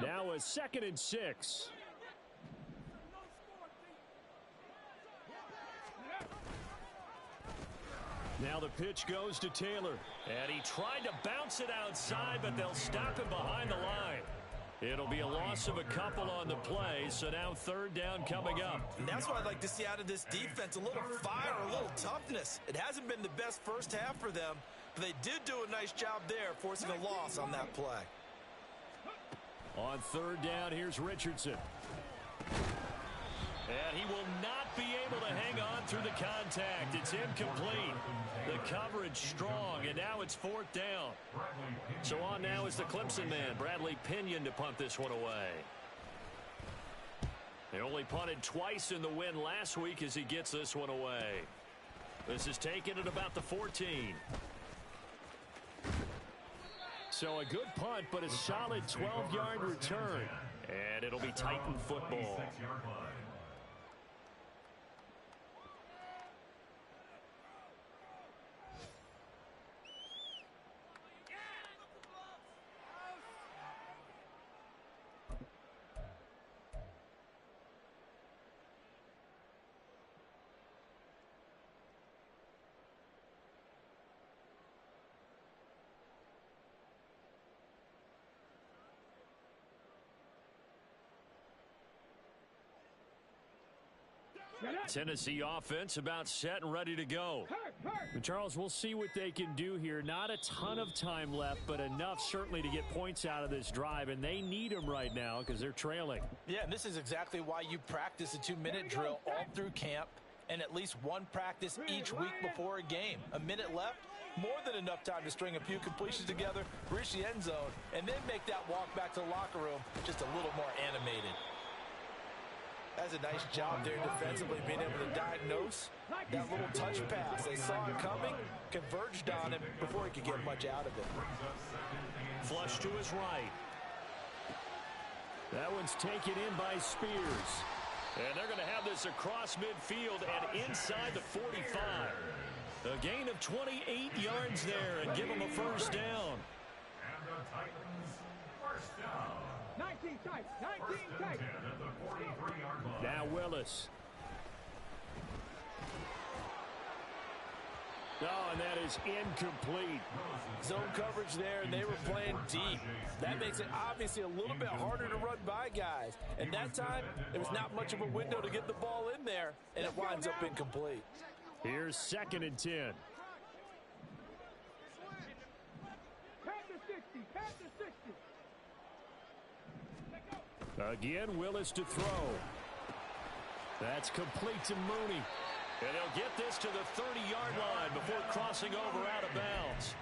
Now a 2nd and 6. Now the pitch goes to Taylor. And he tried to bounce it outside, but they'll stop him behind the line. It'll be a loss of a couple on the play, so now 3rd down coming up. And that's what I'd like to see out of this defense, a little fire, a little toughness. It hasn't been the best first half for them, but they did do a nice job there, forcing a loss on that play. On 3rd down, here's Richardson. And he will not be able to hang on through the contact. It's incomplete. The coverage strong, and now it's 4th down. So on now is the Clemson man, Bradley Pinion, to punt this one away. They only punted twice in the win last week as he gets this one away. This is taken at about the 14. So a good punt, but a solid 12-yard return. And it'll be Titan football. Tennessee offense about set and ready to go. And Charles, we'll see what they can do here. Not a ton of time left, but enough certainly to get points out of this drive, and they need them right now because they're trailing. Yeah, and this is exactly why you practice a 2-minute drill all through camp and at least one practice each week before a game. A minute left, more than enough time to string a few completions together, reach the end zone, and then make that walk back to the locker room just a little more animated. That's a nice job there defensively, being able to diagnose that little touch pass. They saw it coming, converged on him before he could get much out of it. Flush to his right. That one's taken in by Spears. And they're going to have this across midfield and inside the 45. A gain of 28 yards there and give them a 1st down. And the Titans, 1st down. 19 tight, 19 tight. Now Willis. Oh, and that is incomplete. Zone coverage there, and they were playing deep. That makes it obviously a little bit harder to run by guys. And that time, there was not much of a window to get the ball in there, and it winds up incomplete. Here's 2nd and 10. Pat the 60, pat the 60. Again, Willis to throw. That's complete to Mooney. And they'll get this to the 30-yard line before crossing over out of bounds.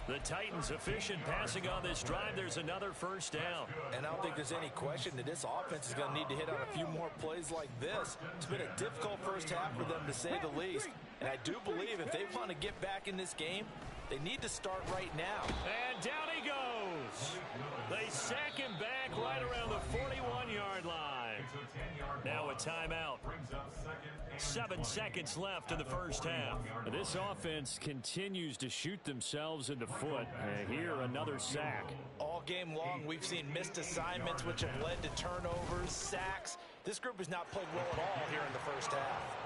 The Titans efficient passing on this drive. There's another 1st down. And I don't think there's any question that this offense is going to need to hit on a few more plays like this. It's been a difficult first half for them, to say the least. And I do believe if they want to get back in this game, they need to start right now. And down he goes. They sack him back right around the 41-yard line. Now a timeout. 7 seconds left in the first half. This offense continues to shoot themselves in the foot. And here another sack. All game long we've seen missed assignments which have led to turnovers, sacks. This group has not played well at all here in the first half.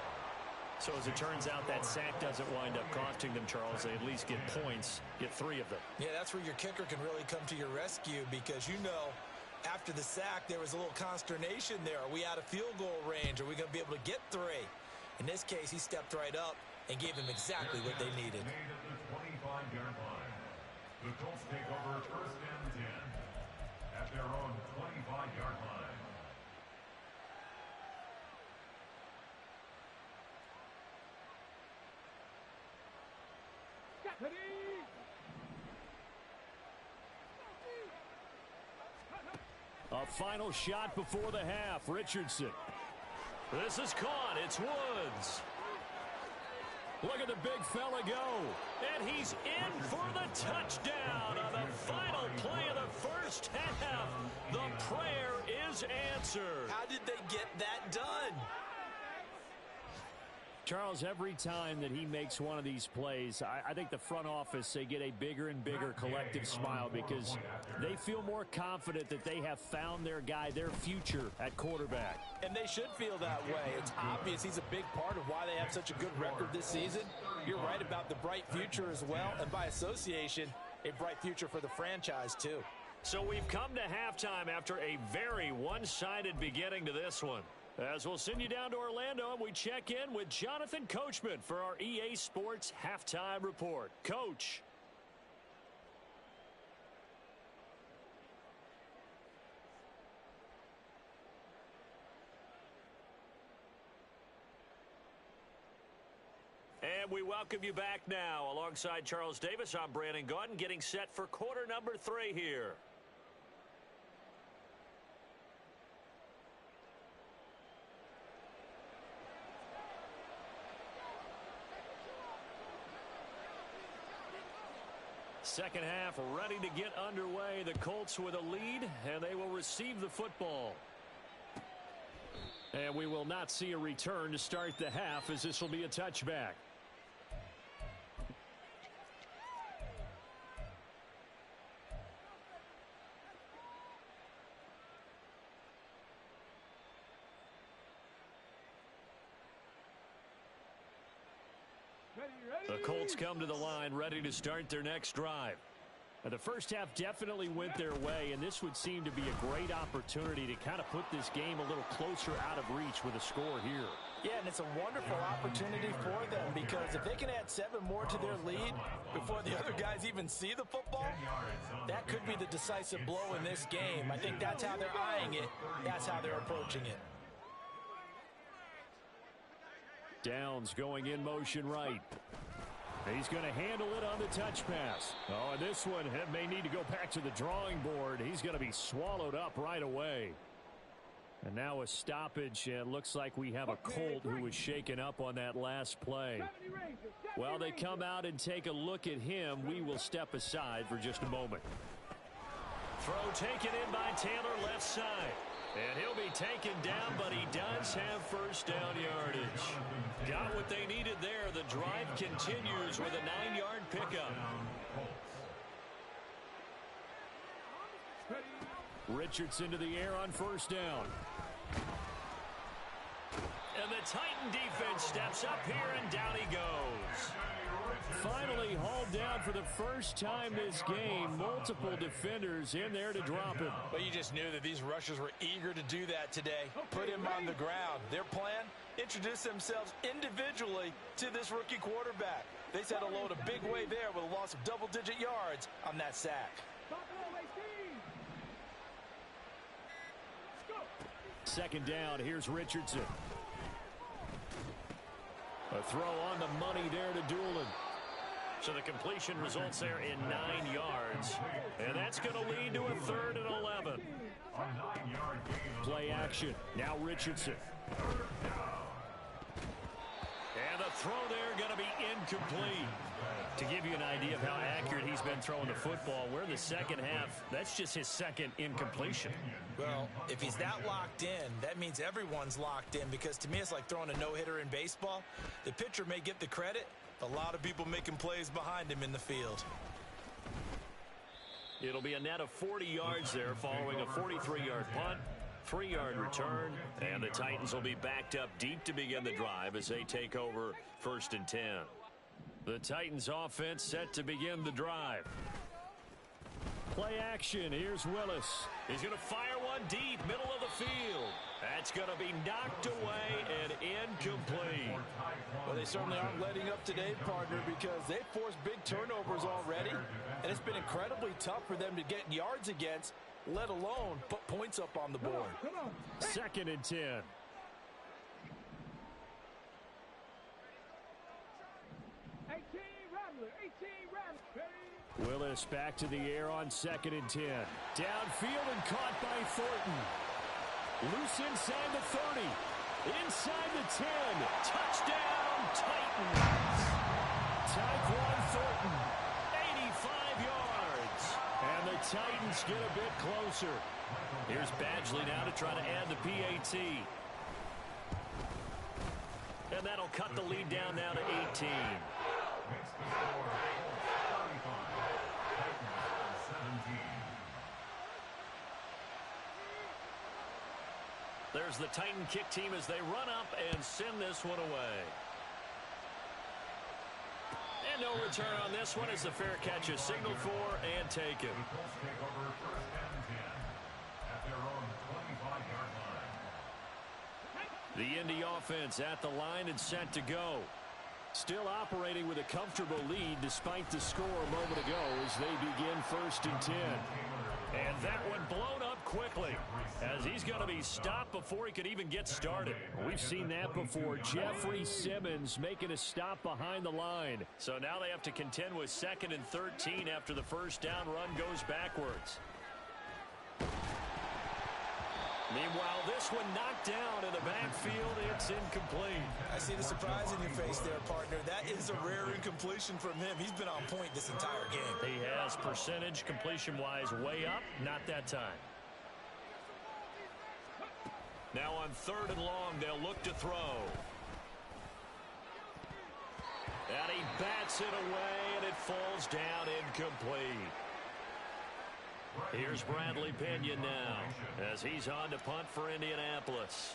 So as it turns out, that sack doesn't wind up costing them, Charles. They at least get points, get 3 of them. Yeah, that's where your kicker can really come to your rescue, because you know after the sack there was a little consternation there. Are we out of field goal range? Are we going to be able to get 3? In this case, he stepped right up and gave them exactly what they needed. The Colts take over 1st and 10 at their own 25-yard line. A final shot before the half. Richardson. This is caught. It's Woods. Look at the big fella go. And he's in for the touchdown on the final play of the first half. The prayer is answered. How did they get that done? Charles, every time that he makes one of these plays, I think the front office, they get a bigger and bigger collective smile because they feel more confident that they have found their guy, their future at quarterback. And they should feel that way. It's obvious he's a big part of why they have such a good record this season. You're right about the bright future as well, and by association, a bright future for the franchise too. So we've come to halftime after a very one-sided beginning to this one. As we'll send you down to Orlando, and we check in with Jonathan Coachman for our EA Sports Halftime Report. Coach. And we welcome you back now. Alongside Charles Davis, I'm Brandon Gaudin, getting set for quarter number 3 here. Second half ready to get underway. The Colts with a lead, and they will receive the football. And we will not see a return to start the half, as this will be a touchback. The Colts come to the line ready to start their next drive. Now, the first half definitely went their way, and this would seem to be a great opportunity to kind of put this game a little closer out of reach with a score here. Yeah, and it's a wonderful opportunity for them because if they can add 7 more to their lead before the other guys even see the football, that could be the decisive blow in this game. I think that's how they're eyeing it. That's how they're approaching it. Downs going in motion right. He's going to handle it on the touch pass. Oh, and this one may need to go back to the drawing board. He's going to be swallowed up right away. And now a stoppage, and looks like we have a Colt who was shaken up on that last play. While they come out and take a look at him, we will step aside for just a moment. Throw taken in by Taylor left side. And he'll be taken down, but he does have first down yardage. Got what they needed there. The drive continues with a 9-yard pickup. Richardson to the air on first down. And the Titan defense steps up here, and down he goes. Finally hauled down for the first time this game. Multiple defenders in there to drop him. But you just knew that these rushers were eager to do that today. Put him on the ground. Their plan, introduce themselves individually to this rookie quarterback. They set a load a big way there with a loss of double-digit yards on that sack. Second down, here's Richardson. A throw on the money there to Doolin. So the completion results there in 9 yards. And that's going to lead to a 3rd and 11. Play action. Now Richardson. And the throw there going to be incomplete. To give you an idea of how accurate he's been throwing the football, we're in the second half. That's just his second incompletion. Well, if he's that locked in, that means everyone's locked in, because to me it's like throwing a no-hitter in baseball. The pitcher may get the credit, a lot of people making plays behind him in the field. It'll be a net of 40 yards there following a 43-yard punt, 3-yard return, and the Titans will be backed up deep to begin the drive as they take over 1st and 10. The Titans offense set to begin the drive. Play action. Here's Willis. He's going to fire one deep, middle of the field. That's going to be knocked away and incomplete. Well, they certainly aren't letting up today, partner, because they've forced big turnovers already, and it's been incredibly tough for them to get yards against, let alone put points up on the board. 2nd and 10. Willis back to the air on 2nd and 10. Downfield and caught by Thornton. Loose inside the 30. Inside the 10. Touchdown, Titans. Tyquan Thornton, 85 yards. And the Titans get a bit closer. Here's Badgley now to try to add the PAT. And that'll cut the lead down now to 18. Makes the score 35. Titans 17. There's the Titan kick team as they run up and send this one away. And no return on this one as the fair catch is signaled for and taken. The Colts take over first and 10 at their own 25-yard line. The Indy offense at the line and set to go. Still operating with a comfortable lead despite the score a moment ago as they begin first and 10. And that one blown up quickly as he's going to be stopped before he could even get started. We've seen that before. Jeffrey Simmons making a stop behind the line. So now they have to contend with 2nd and 13 after the first down run goes backwards. Meanwhile, this one knocked down in the backfield. It's incomplete. I see the surprise in your face there, partner. That is a rare incompletion from him. He's been on point this entire game. He has percentage completion-wise way up. Not that time. Now on 3rd and long, they'll look to throw. And he bats it away, and it falls down incomplete. Here's Bradley Pinion now as he's on to punt for Indianapolis.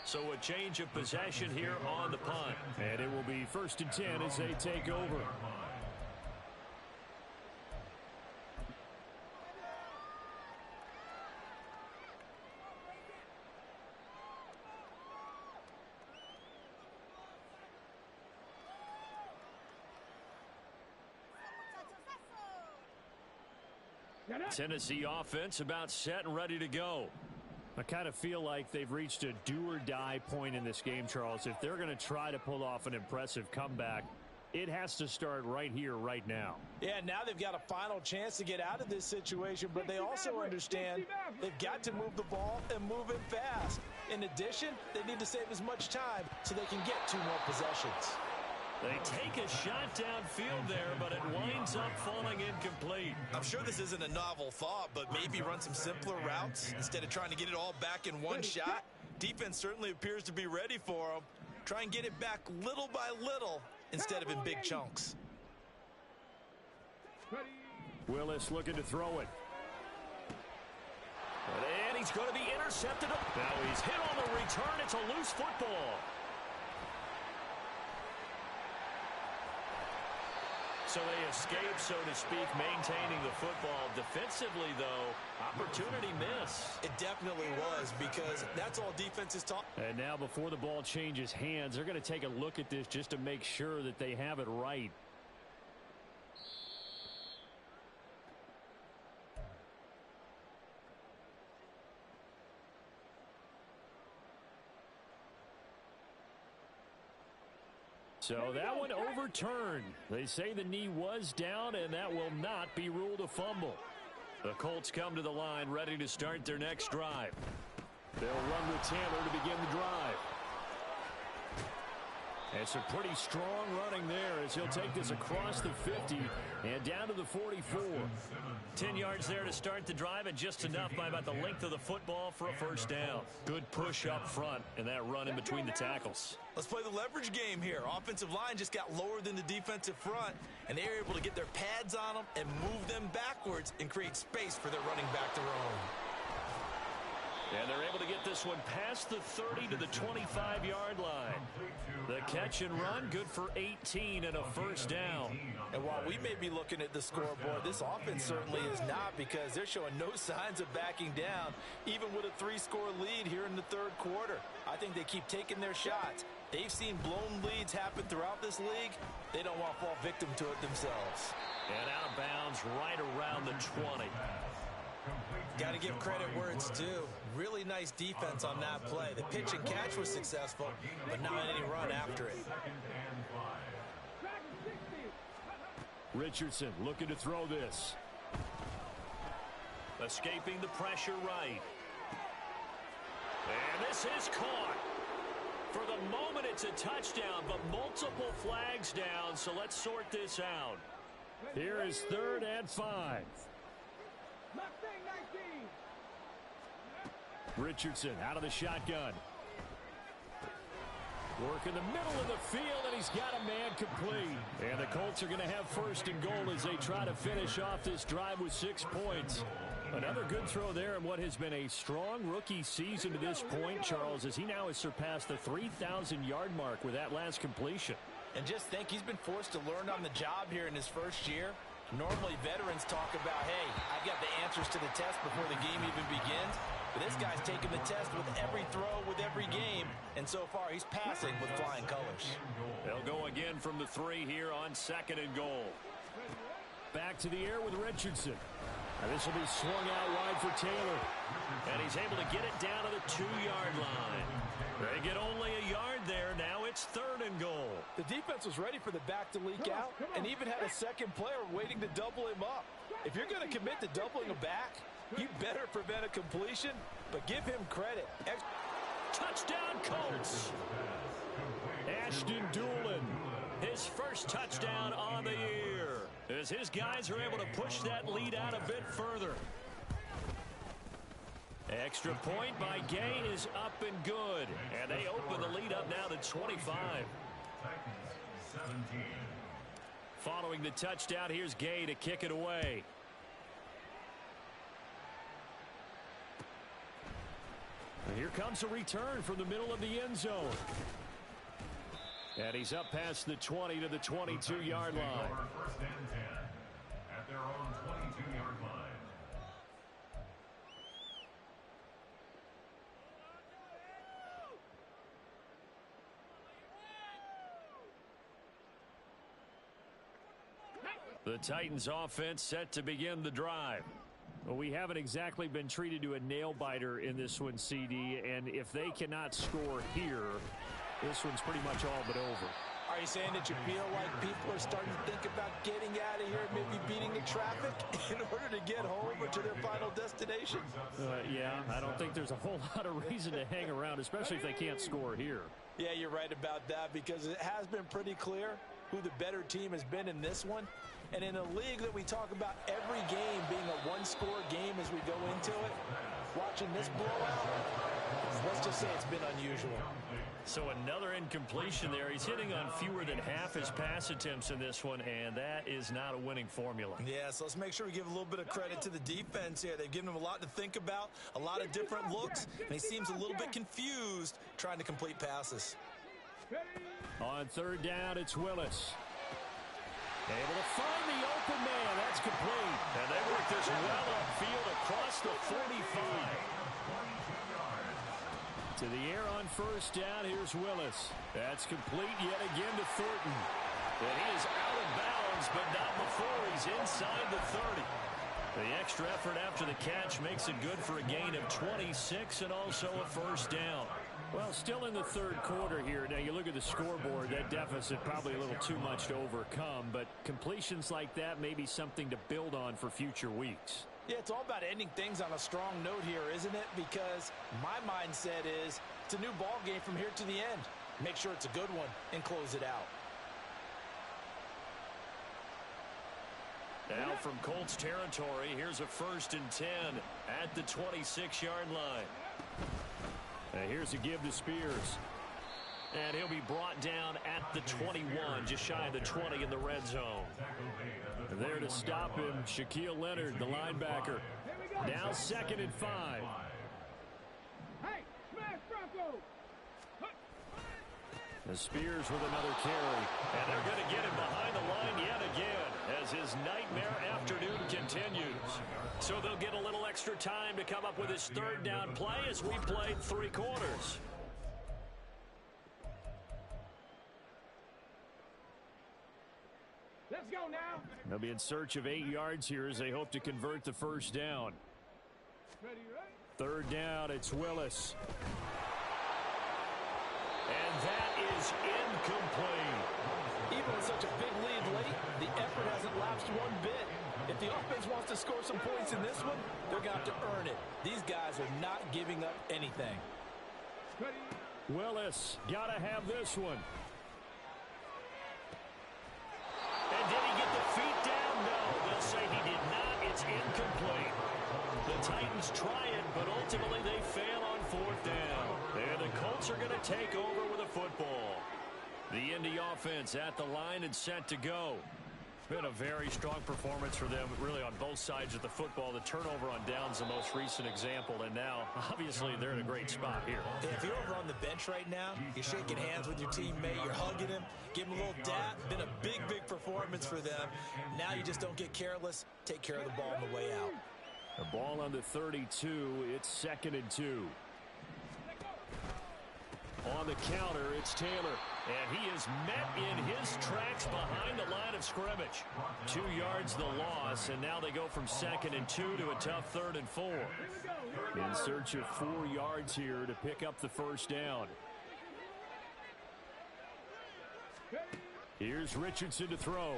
So a change of possession here on the punt. And it will be first and 10 as they take over. Tennessee offense about set and ready to go. I kind of feel like they've reached a do-or-die point in this game, Charles. If they're going to try to pull off an impressive comeback, it has to start right here, right now. Yeah, now they've got a final chance to get out of this situation, but they also understand they've got to move the ball and move it fast. In addition, they need to save as much time so they can get 2 more possessions. They take a shot downfield there, but it winds up falling incomplete. I'm sure this isn't a novel thought, but maybe run some simpler routes instead of trying to get it all back in one shot. Defense certainly appears to be ready for them. Try and get it back little by little instead of in big chunks. Willis looking to throw it. And he's going to be intercepted. Now he's hit on the return. It's a loose football. So they escape, so to speak, maintaining the football. Defensively, though, opportunity miss. It definitely was, because that's all defense is taught. And now before the ball changes hands, they're going to take a look at this just to make sure that they have it right. So that one overturned. They say the knee was down, and that will not be ruled a fumble. The Colts come to the line ready to start their next drive. They'll run with Taylor to begin the drive. And some pretty strong running there as he'll take this across the 50 and down to the 44. 10 yards there to start the drive, and just enough by about the length of the football for a first down. Good push up front and that run in between the tackles. Let's play the leverage game here. Offensive line just got lower than the defensive front, and they were able to get their pads on them and move them backwards and create space for their running back to roam. And they're able to get this one past the 30 to the 25-yard line. The catch and run, good for 18 and a first down. And while we may be looking at the scoreboard, this offense certainly is not, because they're showing no signs of backing down, even with a 3-score lead here in the third quarter. I think they keep taking their shots. They've seen blown leads happen throughout this league. They don't want to fall victim to it themselves. And out of bounds right around the 20. Got to give credit where it's due. Really nice defense on that play. The pitch and catch was successful, but not any run after it. Richardson looking to throw this. Escaping the pressure right. And this is caught. For the moment, it's a touchdown, but multiple flags down, so let's sort this out. Here is 3rd and 5. Mustang Richardson out of the shotgun. Work in the middle of the field, and he's got a man complete. And the Colts are going to have first and goal as they try to finish off this drive with 6 points. Another good throw there in what has been a strong rookie season to this point, Charles, as he now has surpassed the 3,000-yard mark with that last completion. And just think, he's been forced to learn on the job here in his first year. Normally, veterans talk about, hey, I've got the answers to the test before the game even begins. But this guy's taking the test with every throw, with every game. And so far, he's passing with flying colors. They'll go again from the 3 here on 2nd and goal. Back to the air with Richardson. And this will be swung out wide for Taylor. And he's able to get it down to the 2-yard line. They get only a yard there. Now it's 3rd and goal. The defense was ready for the back to leak out and even had a second player waiting to double him up. If you're going to commit to doubling a back, you better prevent a completion, but give him credit. Touchdown, Colts. Ashton Doolin, his first touchdown on the year, as his guys are able to push that lead out a bit further. Extra point by Gay is up and good, and they open the lead up now to 25. Following the touchdown, here's Gay to kick it away. And here comes a return from the middle of the end zone. And he's up past the 20 to the 22-yard line. First and 10 at their own 22-yard line. The Titans offense set to begin the drive. Well, we haven't exactly been treated to a nail-biter in this one, CD, and if they cannot score here, this one's pretty much all but over. Are you saying that you feel like people are starting to think about getting out of here, maybe beating the traffic in order to get home or to their final destination? Yeah, I don't think there's a whole lot of reason to hang around, especially if they can't score here. Yeah, you're right about that, because it has been pretty clear who the better team has been in this one. And in a league that we talk about every game being a one-score game as we go into it, watching this blowout, let's just say it's been unusual. So another incompletion there. He's hitting on fewer than half his pass attempts in this one, and that is not a winning formula. Yeah, so let's make sure we give a little bit of credit to the defense here. They've given him a lot to think about, a lot of different looks, and he seems a little bit confused trying to complete passes. On 3rd down, it's Willis. Able to find the open man. That's complete. And they work this well upfield across the 45. To the air on 1st down. Here's Willis. That's complete yet again to Thornton. And he is out of bounds, but not before he's inside the 30. The extra effort after the catch makes it good for a gain of 26 and also a 1st down. Well, still in the 3rd quarter here. Now, you look at the scoreboard, that deficit probably a little too much to overcome, but completions like that may be something to build on for future weeks. Yeah, it's all about ending things on a strong note here, isn't it? Because my mindset is it's a new ball game from here to the end. Make sure it's a good one and close it out. Now from Colts territory, here's a 1st and 10 at the 26-yard line. Here's a give to Spears. And he'll be brought down at the 21, just shy of the 20 in the red zone. And there to stop him, Shaquille Leonard, the linebacker. Now 2nd and 5. Hey, smash Bronco! The Spears with another carry. And they're going to get him behind the line yet again as his nightmare afternoon continues. So they'll get a little extra time to come up with his 3rd down play as we played 3 quarters. Let's go now. They'll be in search of 8 yards here as they hope to convert the 1st down. Ready, right? 3rd down, it's Willis. And that is incomplete. Even with such a big lead late, the effort hasn't lapsed one bit. If the offense wants to score some points in this one, they're going to have to earn it. These guys are not giving up anything. Ready? Willis, got to have this one. And did he get the feet down? No, they'll say he did not. It's incomplete. The Defense try it, but ultimately they fail on fourth down. And the Colts are going to take over with a football. The Indy offense at the line and set to go. It's been a very strong performance for them, really, on both sides of the football. The turnover on downs the most recent example, and now, obviously, they're in a great spot here. If you're over on the bench right now, you're shaking hands with your teammate, you're hugging him, give him a little dap. Been a big, big performance for them. Now you just don't get careless. Take care of the ball on the way out. The ball on the 32. It's 2nd and 2. On the counter, it's Taylor. And he is met in his tracks behind the line of scrimmage. 2 yards the loss, and now they go from 2nd and 2 to a tough 3rd and 4. In search of 4 yards here to pick up the first down. Here's Richardson to throw.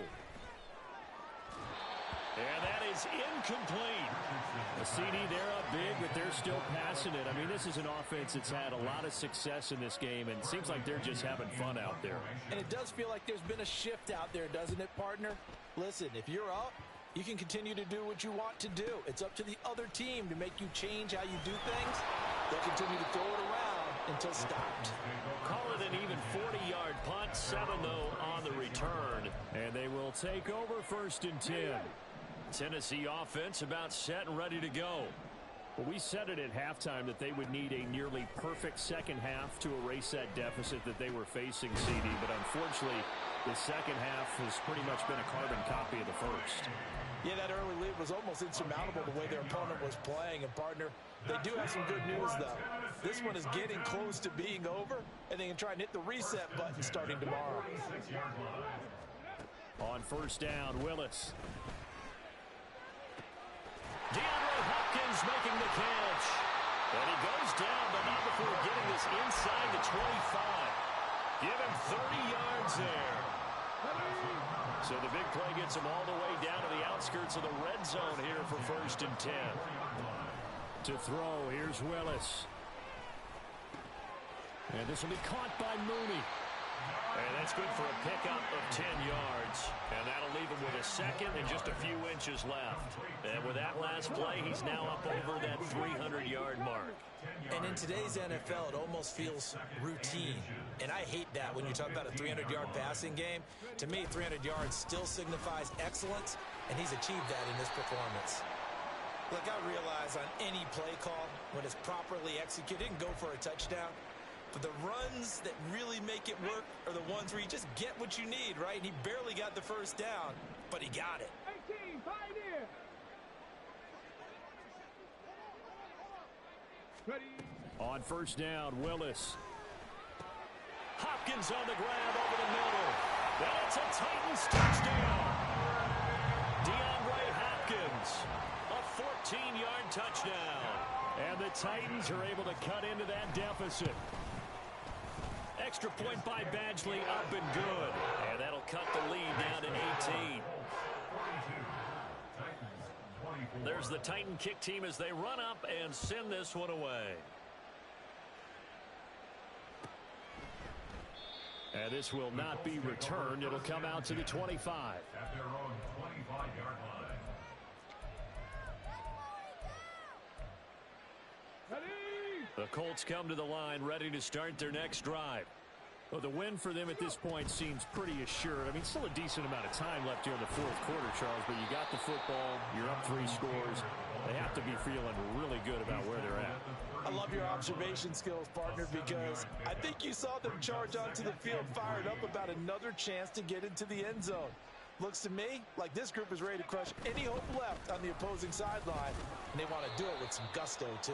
And that is incomplete. A CD, they're up big, but they're still passing it. I mean, this is an offense that's had a lot of success in this game, and it seems like they're just having fun out there. And it does feel like there's been a shift out there, doesn't it, partner? Listen, if you're up, you can continue to do what you want to do. It's up to the other team to make you change how you do things. They'll continue to throw it around until stopped. Call it an even 40-yard punt, 7 though on the return. And they will take over 1st and 10. Tennessee offense about set and ready to go. Well, we said it at halftime that they would need a nearly perfect second half to erase that deficit that they were facing, CD. But unfortunately, the second half has pretty much been a carbon copy of the first. Yeah, that early lead was almost insurmountable the way their opponent was playing. And, partner, they do have some good news, though. This one is getting close to being over, and they can try and hit the reset button starting tomorrow. On 1st down, Willis. DeAndre Hopkins making the catch. And he goes down, but not before getting this inside the 25. Give him 30 yards there. So the big play gets him all the way down to the outskirts of the red zone here for 1st and 10. To throw, here's Willis. And this will be caught by Mooney. And that's good for a pickup of 10 yards. And that'll leave him with a second and just a few inches left. And with that last play, he's now up over that 300-yard mark. And in today's NFL, it almost feels routine. And I hate that when you talk about a 300-yard passing game. To me, 300 yards still signifies excellence, and he's achieved that in this performance. Look, I realize on any play call, when it's properly executed, it can go for a touchdown. But the runs that really make it work are the ones where you just get what you need, right? And he barely got the first down, but he got it. 18, pioneer. Ready. On 1st down, Willis. Hopkins on the grab over the middle. That's a Titans touchdown. DeAndre Hopkins, a 14-yard touchdown. And the Titans are able to cut into that deficit. Extra point by Badgley, up and good. And that'll cut the lead down to 18. There's the Titan kick team as they run up and send this one away. And this will not be returned. It'll come out to the 25. At their own 25-yard line. Ready. The Colts come to the line ready to start their next drive. Well, the win for them at this point seems pretty assured. I mean, still a decent amount of time left here in the 4th quarter, Charles, but you got the football, you're up 3 scores. They have to be feeling really good about where they're at. I love your observation skills, partner, because I think you saw them charge onto the field fired up about another chance to get into the end zone. Looks to me like this group is ready to crush any hope left on the opposing sideline, and they want to do it with some gusto, too.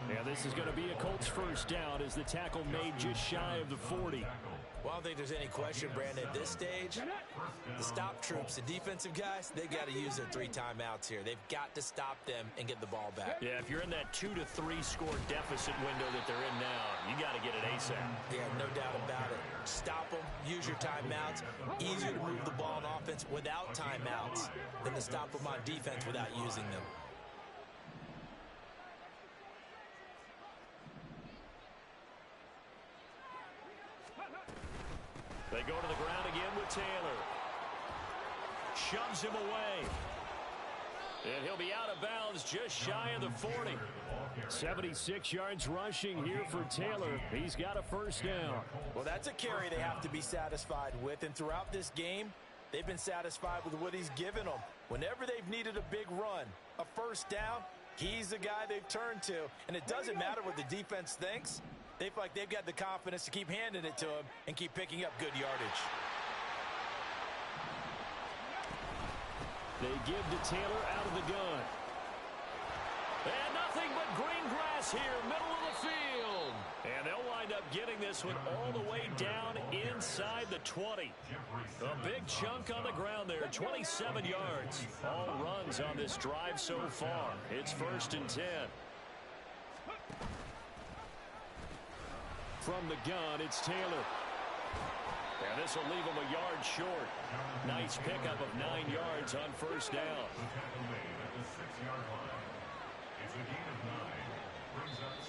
Yeah, this is going to be a Colts first down as the tackle made just shy of the 40. Well, I don't think there's any question, Brandon, at this stage, the stop troops, the defensive guys, they got to use their 3 timeouts here. They've got to stop them and get the ball back. Yeah, if you're in that 2 to 3 score deficit window that they're in now, you got to get it ASAP. Yeah, no doubt about it. Stop them, use your timeouts. Easier to move the ball on offense without timeouts than to stop them on defense without using them. They go to the ground again with Taylor. Shoves him away. And he'll be out of bounds just shy of the 40. 76 yards rushing here for Taylor. He's got a first down. Well, that's a carry they have to be satisfied with. And throughout this game, they've been satisfied with what he's given them. Whenever they've needed a big run, a first down, he's the guy they've turned to. And it doesn't matter what the defense thinks. They feel like they've got the confidence to keep handing it to him and keep picking up good yardage. They give to Taylor out of the gun. And nothing but green grass here, middle of the field. And they'll wind up getting this one all the way down inside the 20. A big chunk on the ground there, 27 yards. All runs on this drive so far. It's 1st and 10. From the gun, it's Taylor. And this will leave him a yard short. Nice pickup of 9 yards on first down.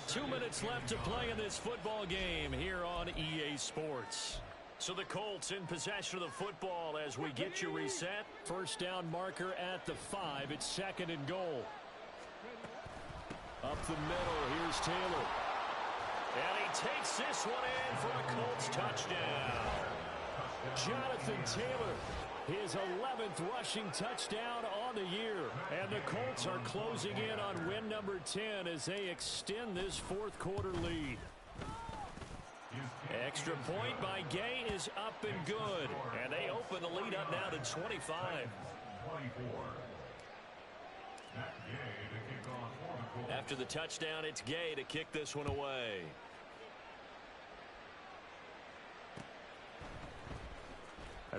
2 minutes left to play in this football game here on EA Sports. So the Colts in possession of the football as we get you reset. First down marker at the 5. It's 2nd and goal. Up the middle, here's Taylor. And he takes this one in for a Colts touchdown. Jonathan Taylor, his 11th rushing touchdown on the year. And the Colts are closing in on win number 10 as they extend this 4th quarter lead. Extra point by Gay is up and good. And they open the lead up now to 25. After the touchdown, it's Gay to kick this one away.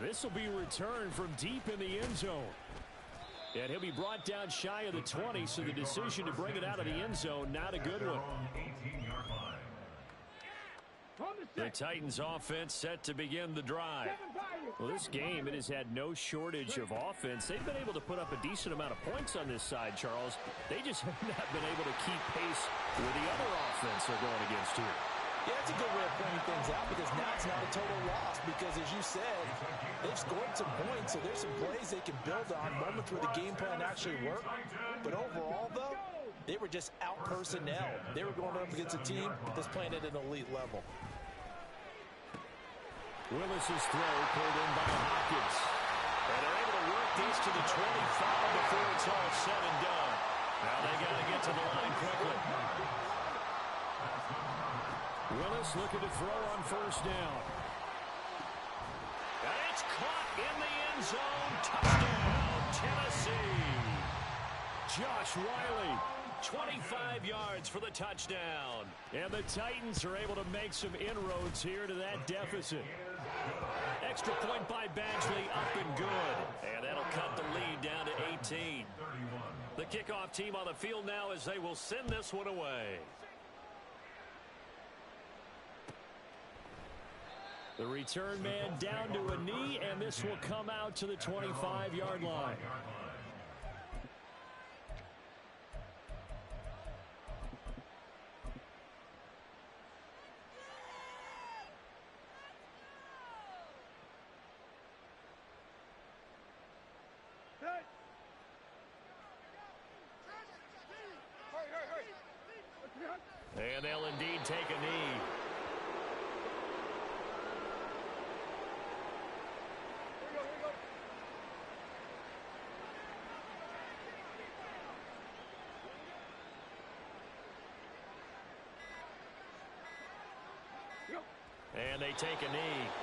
This will be returned from deep in the end zone. And he'll be brought down shy of the 20, so the decision to bring it out of the end zone, not a good one. The Titans offense set to begin the drive. Well, this game, it has had no shortage of offense. They've been able to put up a decent amount of points on this side, Charles. They just have not been able to keep pace with the other offense they're going against here. Yeah, that's a good way of pointing things out because now it's not a total loss because, as you said, they've scored some points, so there's some plays they can build on, moments where the game plan actually worked. But overall, though, they were just out-personnel. They were going up against a team that's playing at an elite level. Willis's throw pulled in by Hopkins. And they're able to work this to the 25 before it's all said and done. Now they got to get to the line quickly. Willis looking to throw on first down. And it's caught in the end zone. Touchdown, Tennessee. Josh Wiley. 25 yards for the touchdown. And the Titans are able to make some inroads here to that deficit. Extra point by Badgley, up and good. And that'll cut the lead down to 18. The kickoff team on the field now as they will send this one away. The return man down to a knee, and this will come out to the 25-yard line. And they'll indeed take a knee. And they take a knee.